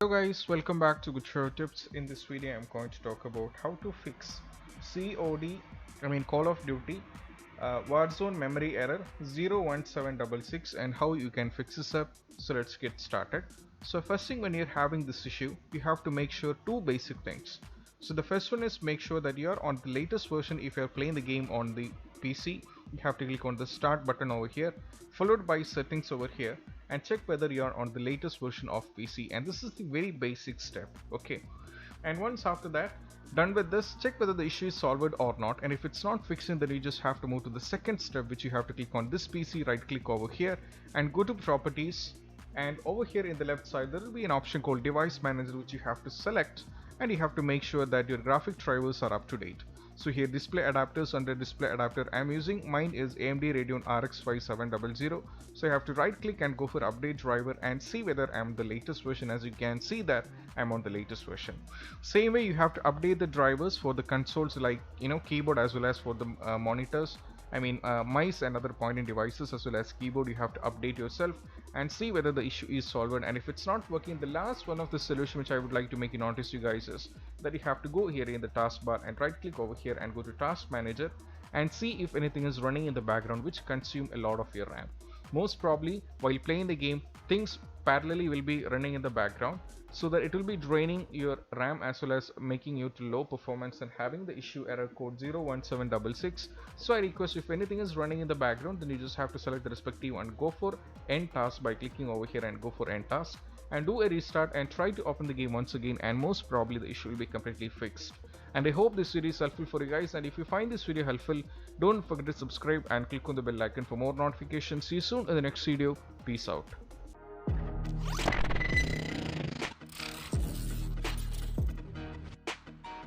Hello guys, welcome back to Good Show Tips. In this video I'm going to talk about how to fix Call of Duty Warzone memory error 01766 and how you can fix this up. So let's get started. So first thing, when you're having this issue, you have to make sure two basic things. So the first one is make sure that you're on the latest version. If you're playing the game on the PC, you have to click on the start button over here, followed by settings over here, and check whether you are on the latest version of PC. And this is the very basic step, okay? And once after that, done with this, check whether the issue is solved or not. And if it's not fixing, then you just have to move to the second step, which you have to click on this PC, right click over here and go to properties. And over here in the left side, there will be an option called device manager, which you have to select, and you have to make sure that your graphic drivers are up to date. So here, display adapters, under display adapter I'm using, mine is AMD Radeon RX 5700. So you have to right click and go for update driver and see whether I'm the latest version. As you can see that I'm on the latest version. Same way, you have to update the drivers for the consoles, like keyboard, as well as for the monitors, mice and other pointing devices, as well as keyboard. You have to update yourself and see whether the issue is solved. And if it's not working, the last one of the solution which I would like to make you notice, you guys, is that you have to go here in the taskbar and right click over here and go to task manager and see if anything is running in the background which consume a lot of your RAM. Most probably, while playing the game, things parallelly will be running in the background, so that it will be draining your RAM as well as making you to low performance and having the issue error code 01766. So I request, if anything is running in the background, then you just have to select the respective and go for end task by clicking over here and go for end task and do a restart and try to open the game once again, and most probably the issue will be completely fixed. And I hope this video is helpful for you guys, and if you find this video helpful, don't forget to subscribe and click on the bell icon for more notifications. See you soon in the next video. Peace out.